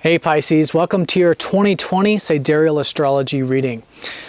Hey Pisces, welcome to your 2020 Sidereal Astrology reading.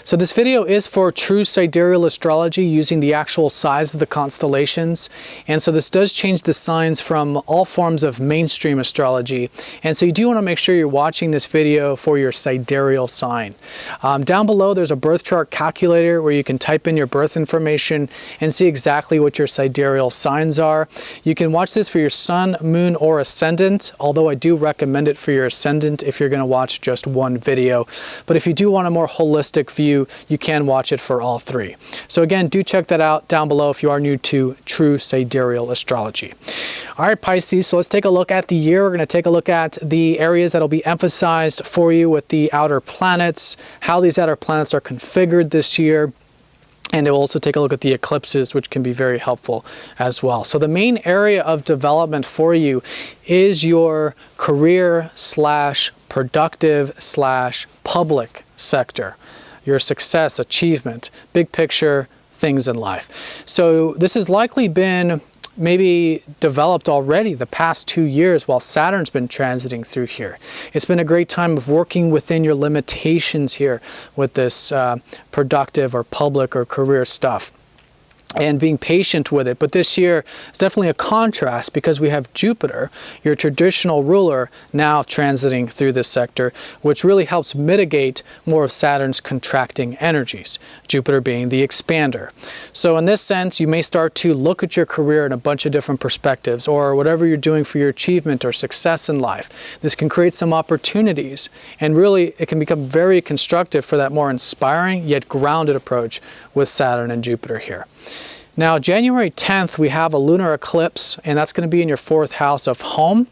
So this video is for true Sidereal Astrology using the actual size of the constellations. And so this does change the signs from all forms of mainstream astrology. And so you do want to make sure you're watching this video for your sidereal sign. Down below there's a birth chart calculator where you can type in your birth information and see exactly what your sidereal signs are. You can watch this for your sun, moon, or ascendant, although I do recommend it for your ascendant if you're going to watch just one video. But if you do want a more holistic view, you can watch it for all three. So again, do check that out down below if you are new to true sidereal astrology. All right, Pisces, so let's take a look at the year. We're going to take a look at the areas that will be emphasized for you with the outer planets, how these outer planets are configured this year. And we'll also take a look at the eclipses, which can be very helpful as well. So the main area of development for you is your career / productive / public sector, your success, achievement, big picture things in life. So this has likely been maybe developed already the past 2 years while Saturn's been transiting through here. It's been a great time of working within your limitations here with this productive or public or career stuff and being patient with it. But this year is definitely a contrast because we have Jupiter, your traditional ruler, now transiting through this sector, which really helps mitigate more of Saturn's contracting energies, Jupiter being the expander. So in this sense, you may start to look at your career in a bunch of different perspectives, or whatever you're doing for your achievement or success in life. This can create some opportunities, and really it can become very constructive for that more inspiring yet grounded approach with Saturn and Jupiter here. Now, January 10th, we have a lunar eclipse, and that's going to be in your 4th house of home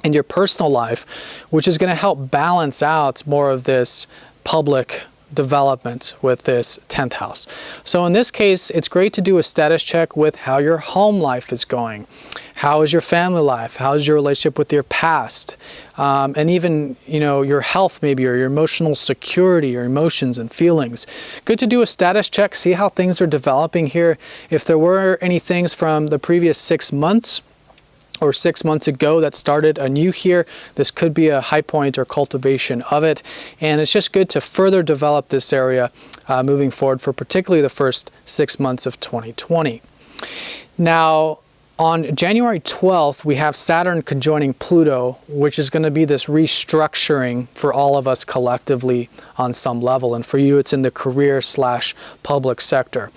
and your personal life, which is going to help balance out more of this public development with this 10th house. So in this case, it's great to do a status check with how your home life is going. How is your family life? How is your relationship with your past? And even, your health maybe, or your emotional security, your emotions and feelings. Good to do a status check, see how things are developing here. If there were any things from the previous 6 months, or 6 months ago that started anew here, this could be a high point or cultivation of it. And it's just good to further develop this area moving forward for particularly the first 6 months of 2020. Now, on January 12th, we have Saturn conjoining Pluto, which is going to be this restructuring for all of us collectively on some level. And for you, it's in the career / public sector.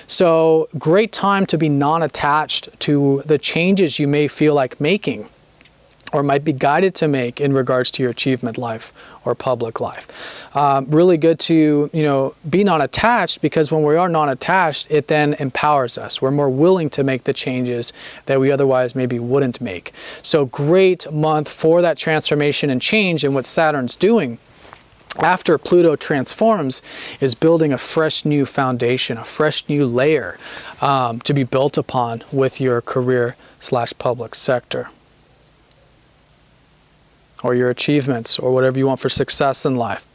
So great time to be non-attached to the changes you may feel like making or might be guided to make in regards to your achievement life or public life. Really good to, be non-attached, because when we are non-attached, it then empowers us. We're more willing to make the changes that we otherwise maybe wouldn't make. So great month for that transformation and change. And what Saturn's doing after Pluto transforms is building a fresh new foundation, a fresh new layer to be built upon with your career / public sector, or your achievements, or whatever you want for success in life.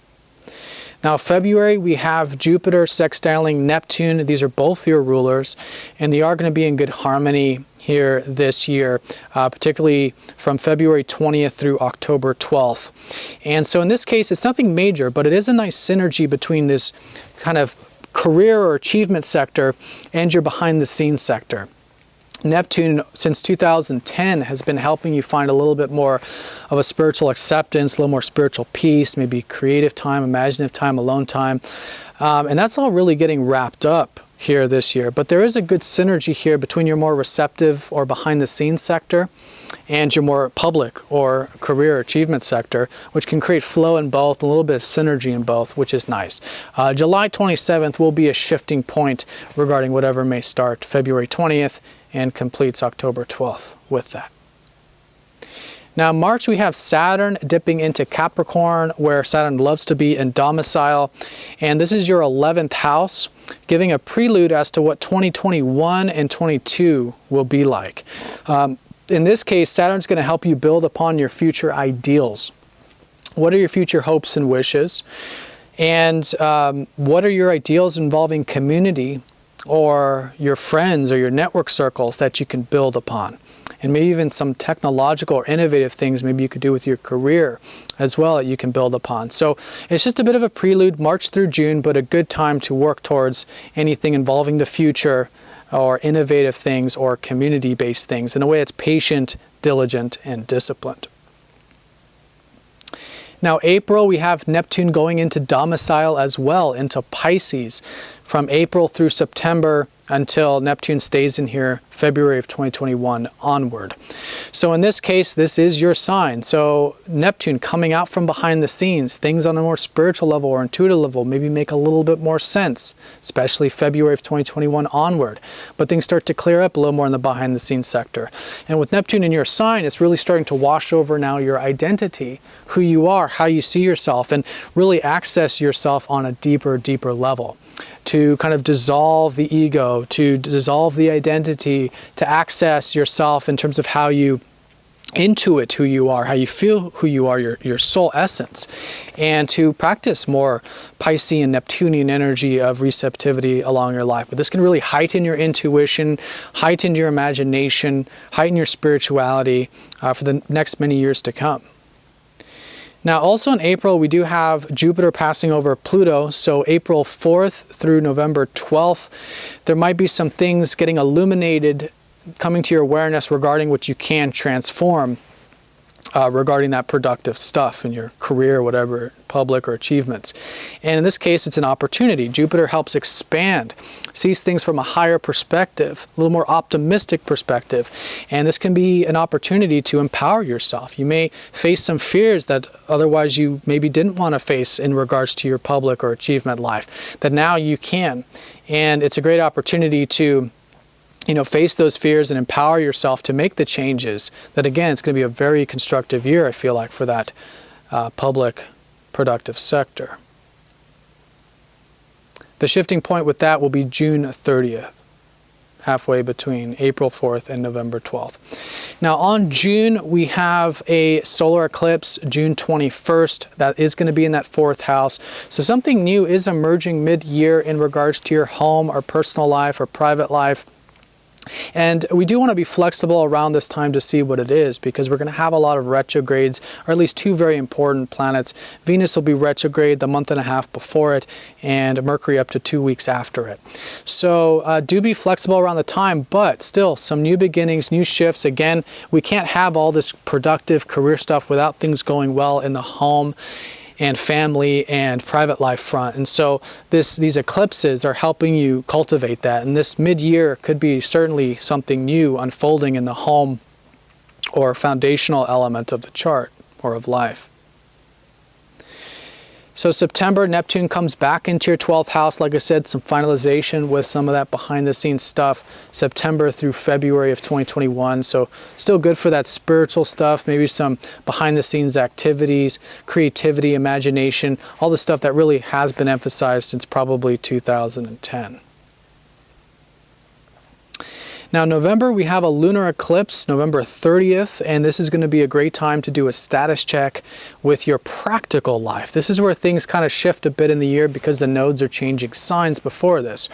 Now, February, we have Jupiter sextiling Neptune. These are both your rulers, and they are going to be in good harmony here this year, particularly from February 20th through October 12th. And so in this case, it's nothing major, but it is a nice synergy between this kind of career or achievement sector and your behind-the-scenes sector. Neptune, since 2010, has been helping you find a little bit more of a spiritual acceptance, a little more spiritual peace, maybe creative time, imaginative time, alone time. And that's all really getting wrapped up here this year. But there is a good synergy here between your more receptive or behind-the-scenes sector and your more public or career achievement sector, which can create flow in both, a little bit of synergy in both, which is nice. July 27th will be a shifting point regarding whatever may start February 20th and completes October 12th with that. Now, in March, we have Saturn dipping into Capricorn, where Saturn loves to be in domicile. And this is your 11th house, giving a prelude as to what 2021 and 22 will be like. In this case, Saturn's going to help you build upon your future ideals. What are your future hopes and wishes? And what are your ideals involving community or your friends or your network circles that you can build upon? and maybe even some technological or innovative things maybe you could do with your career as well that you can build upon. So it's just a bit of a prelude, March through June, but a good time to work towards anything involving the future or innovative things or community-based things in a way that's patient, diligent, and disciplined. Now, April, we have Neptune going into domicile as well, into Pisces, from April through September until Neptune stays in here February of 2021 onward. So in this case, this is your sign. So Neptune coming out from behind the scenes, things on a more spiritual level or intuitive level maybe make a little bit more sense, especially February of 2021 onward. But things start to clear up a little more in the behind the scenes sector. And with Neptune in your sign, it's really starting to wash over now your identity, who you are, how you see yourself, and really access yourself on a deeper level, to kind of dissolve the ego, to dissolve the identity, to access yourself in terms of how you intuit who you are, how you feel who you are, your soul essence, and to practice more Piscean, Neptunian energy of receptivity along your life. But this can really heighten your intuition, heighten your imagination, heighten your spirituality for the next many years to come. Now, also in April, we do have Jupiter passing over Pluto. So April 4th through November 12th, there might be some things getting illuminated, coming to your awareness regarding what you can transform regarding that productive stuff in your career, whatever, public or achievements. And in this case, it's an opportunity. Jupiter helps expand, sees things from a higher perspective, a little more optimistic perspective. And this can be an opportunity to empower yourself. You may face some fears that otherwise you maybe didn't want to face in regards to your public or achievement life, that now you can. And it's a great opportunity to face those fears and empower yourself to make the changes that, again, it's going to be a very constructive year, I feel like, for that public productive sector. The shifting point with that will be June 30th, halfway between April 4th and November 12th. Now, on June, we have a solar eclipse, June 21st. That is going to be in that 4th house. So something new is emerging mid-year in regards to your home or personal life or private life. And we do want to be flexible around this time to see what it is, because we're going to have a lot of retrogrades, or at least two very important planets. Venus will be retrograde the month and a half before it, and Mercury up to 2 weeks after it. So do be flexible around the time, but still some new beginnings, new shifts. Again, we can't have all this productive career stuff without things going well in the home and family and private life front. And so these eclipses are helping you cultivate that. And this mid-year could be certainly something new unfolding in the home or foundational element of the chart or of life. So September, Neptune comes back into your 12th house. Like I said, some finalization with some of that behind the scenes stuff, September through February of 2021. So still good for that spiritual stuff, maybe some behind the scenes activities, creativity, imagination, all the stuff that really has been emphasized since probably 2010. Now, November, we have a lunar eclipse, November 30th, and this is going to be a great time to do a status check with your practical life. This is where things kind of shift a bit in the year because the nodes are changing signs before this.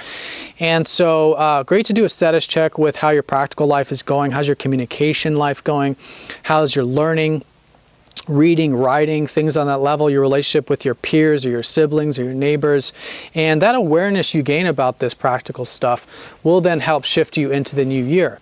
And so great to do a status check with how your practical life is going. How's your communication life going? How's your learning, reading, writing, things on that level, your relationship with your peers or your siblings or your neighbors. And that awareness you gain about this practical stuff will then help shift you into the new year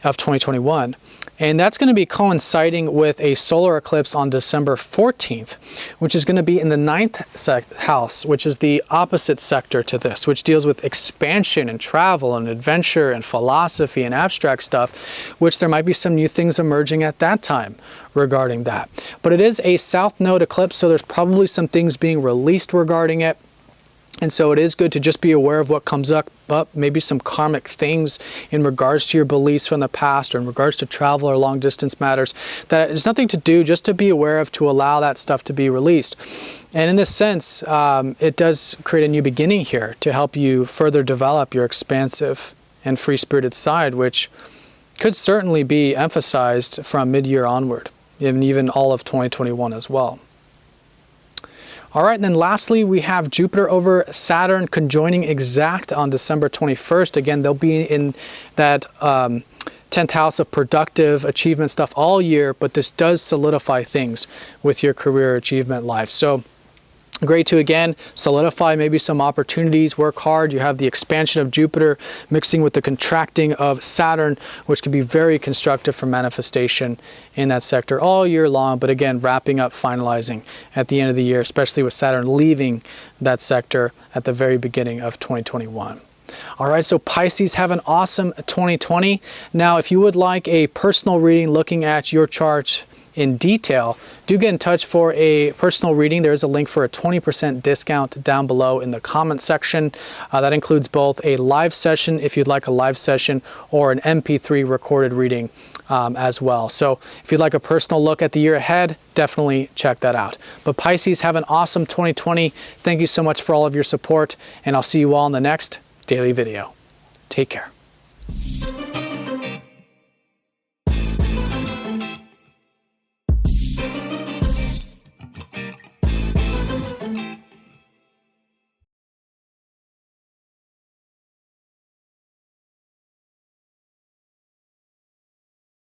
of 2021. And that's going to be coinciding with a solar eclipse on December 14th, which is going to be in the 9th house, which is the opposite sector to this, which deals with expansion and travel and adventure and philosophy and abstract stuff, which there might be some new things emerging at that time regarding that. But it is a south node eclipse, so there's probably some things being released regarding it. And so it is good to just be aware of what comes up, maybe some karmic things in regards to your beliefs from the past or in regards to travel or long distance matters that is nothing to do, just to be aware of, to allow that stuff to be released. And in this sense, it does create a new beginning here to help you further develop your expansive and free-spirited side, which could certainly be emphasized from mid-year onward, and even all of 2021 as well. All right, and then lastly, we have Jupiter over Saturn conjoining exact on December 21st. Again, they'll be in that 10th 10th house of productive achievement stuff all year, but this does solidify things with your career achievement life. So great to, again, solidify maybe some opportunities, work hard. You have the expansion of Jupiter mixing with the contracting of Saturn, which can be very constructive for manifestation in that sector all year long. But again, wrapping up, finalizing at the end of the year, especially with Saturn leaving that sector at the very beginning of 2021. All right, so Pisces, have an awesome 2020. Now, if you would like a personal reading looking at your chart in detail, do get in touch for a personal reading. There is a link for a 20% discount down below in the comment section. That includes both a live session, if you'd like a live session, or an MP3 recorded reading as well. So if you'd like a personal look at the year ahead, definitely check that out. But Pisces, have an awesome 2020. Thank you so much for all of your support, and I'll see you all in the next daily video. Take care.